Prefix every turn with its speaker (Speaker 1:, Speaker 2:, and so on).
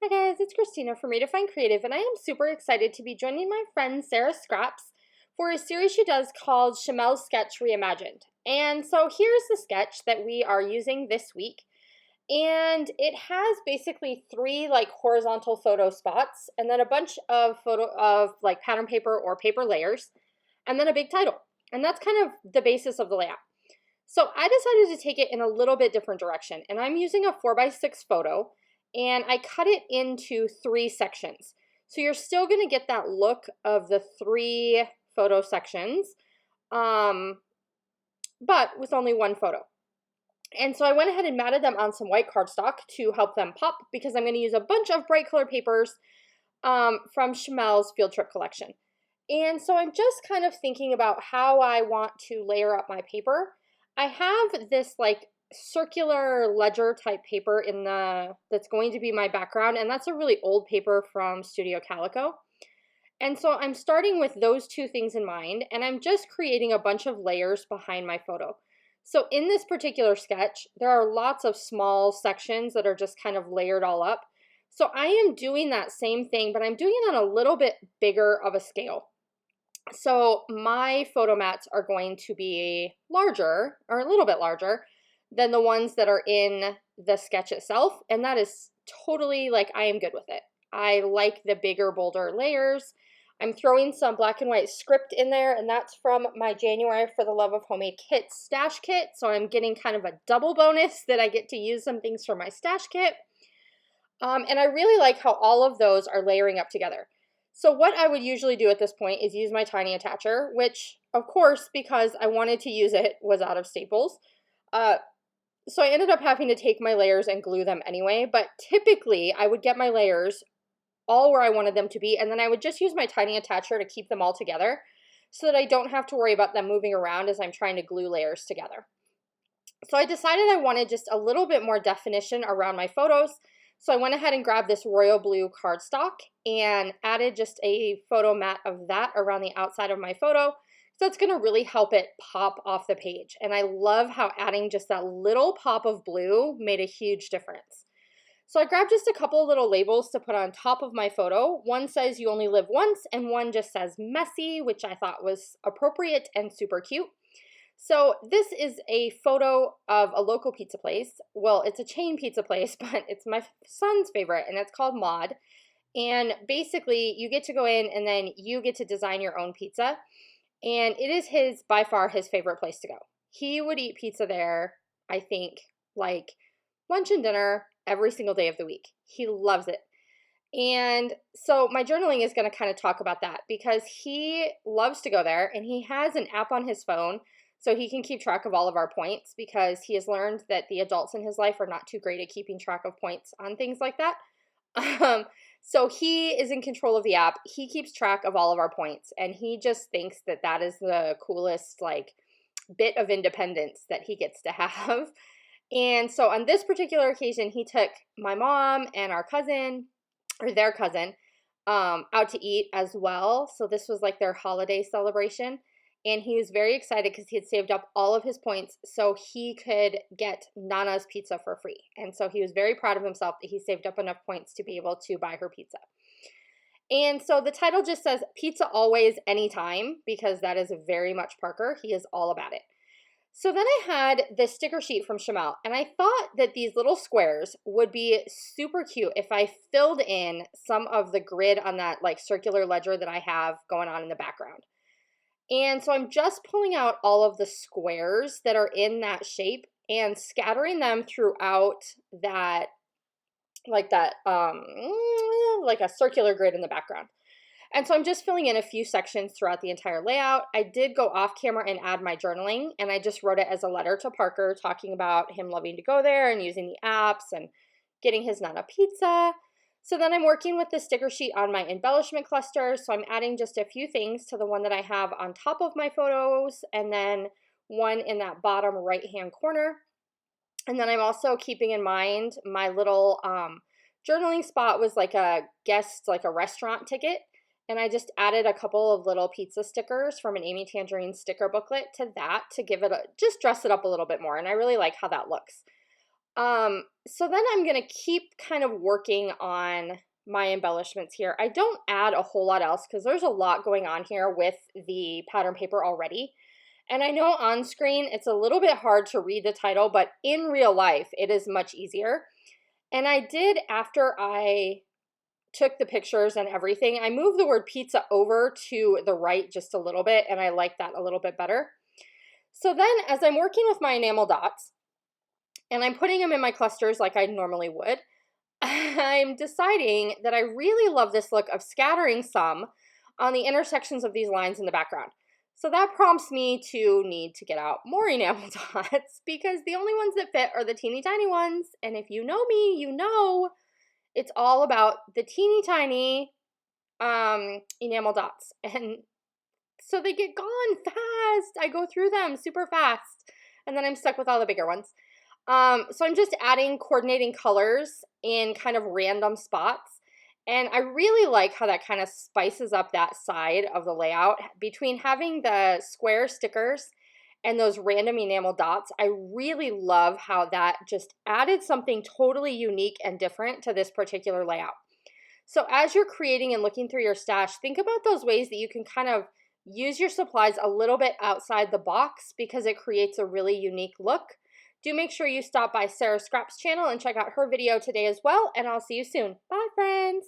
Speaker 1: Hi guys, it's Christina from Redefine Creative, and I am super excited to be joining my friend Sara Scraps for a series she does called Shimelle Sketches Reimagined. And so here's the sketch that we are using this week. And it has basically three like horizontal photo spots and then a bunch of like pattern paper or paper layers and then a big title. And that's kind of the basis of the layout. So I decided to take it in a little bit different direction, and I'm using a 4x6 photo and I cut it into three sections. So you're still going to get that look of the three photo sections, but with only one photo. And so I went ahead and matted them on some white cardstock to help them pop because I'm going to use a bunch of bright color papers from Shimelle's Field Trip collection. And so I'm just kind of thinking about how I want to layer up my paper. I have this like circular ledger type paper in that's going to be my background, and that's a really old paper from Studio Calico. And so I'm starting with those two things in mind, and I'm just creating a bunch of layers behind my photo. So in this particular sketch, there are lots of small sections that are just kind of layered all up. So I am doing that same thing, but I'm doing it on a little bit bigger of a scale. So my photo mats are going to be larger, or a little bit larger, than the ones that are in the sketch itself, and that is totally like I am good with it. I like the bigger, bolder layers. I'm throwing some black and white script in there, and that's from my January for the Love of Homemade Kits stash kit, so I'm getting kind of a double bonus that I get to use some things from my stash kit. And I really like how all of those are layering up together. So what I would usually do at this point is use my tiny attacher, which of course, because I wanted to use it, was out of Staples. So I ended up having to take my layers and glue them anyway, but typically I would get my layers all where I wanted them to be, and then I would just use my tiny attacher to keep them all together so that I don't have to worry about them moving around as I'm trying to glue layers together. So I decided I wanted just a little bit more definition around my photos, so I went ahead and grabbed this royal blue cardstock and added just a photo mat of that around the outside of my photo. So it's going to really help it pop off the page. And I love how adding just that little pop of blue made a huge difference. So I grabbed just a couple of little labels to put on top of my photo. One says you only live once, and one just says messy, which I thought was appropriate and super cute. So this is a photo of a local pizza place. Well, it's a chain pizza place, but it's my son's favorite, and it's called Mod. And basically, you get to go in and then you get to design your own pizza. And it is by far his favorite place to go. He would eat pizza there, I think, like lunch and dinner every single day of the week. He loves it. And so my journaling is going to kind of talk about that because he loves to go there, and he has an app on his phone so he can keep track of all of our points because he has learned that the adults in his life are not too great at keeping track of points on things like that. So he is in control of the app. He keeps track of all of our points, and he just thinks that that is the coolest like bit of independence that he gets to have. And so on this particular occasion, he took my mom and our cousin, or their cousin, out to eat as well. So this was like their holiday celebration. And he was very excited because he had saved up all of his points so he could get Nana's pizza for free. And so he was very proud of himself that he saved up enough points to be able to buy her pizza. And so the title just says pizza always, anytime, because that is very much Parker. He is all about it. So then I had this sticker sheet from Shimelle, and I thought that these little squares would be super cute if I filled in some of the grid on that like circular ledger that I have going on in the background. And so I'm just pulling out all of the squares that are in that shape and scattering them throughout that, like a circular grid in the background. And so I'm just filling in a few sections throughout the entire layout. I did go off camera and add my journaling, and I just wrote it as a letter to Parker talking about him loving to go there and using the apps and getting his Nana pizza. So then I'm working with the sticker sheet on my embellishment cluster. So I'm adding just a few things to the one that I have on top of my photos, and then one in that bottom right-hand corner. And then I'm also keeping in mind my little journaling spot was like a guest, like a restaurant ticket. And I just added a couple of little pizza stickers from an Amy Tangerine sticker booklet to that to give it just dress it up a little bit more. And I really like how that looks. So then I'm gonna keep kind of working on my embellishments here. I don't add a whole lot else because there's a lot going on here with the pattern paper already. And I know on screen it's a little bit hard to read the title, but in real life it is much easier. And I did, after I took the pictures and everything, I moved the word pizza over to the right just a little bit, and I like that a little bit better. So then as I'm working with my enamel dots, and I'm putting them in my clusters like I normally would, I'm deciding that I really love this look of scattering some on the intersections of these lines in the background. So that prompts me to need to get out more enamel dots because the only ones that fit are the teeny tiny ones. And if you know me, you know it's all about the teeny tiny enamel dots. And so they get gone fast. I go through them super fast. And then I'm stuck with all the bigger ones. So I'm just adding coordinating colors in kind of random spots. And I really like how that kind of spices up that side of the layout. Between having the square stickers and those random enamel dots, I really love how that just added something totally unique and different to this particular layout. So as you're creating and looking through your stash, think about those ways that you can kind of use your supplies a little bit outside the box because it creates a really unique look. Do make sure you stop by Sara Scraps channel and check out her video today as well, and I'll see you soon. Bye, friends!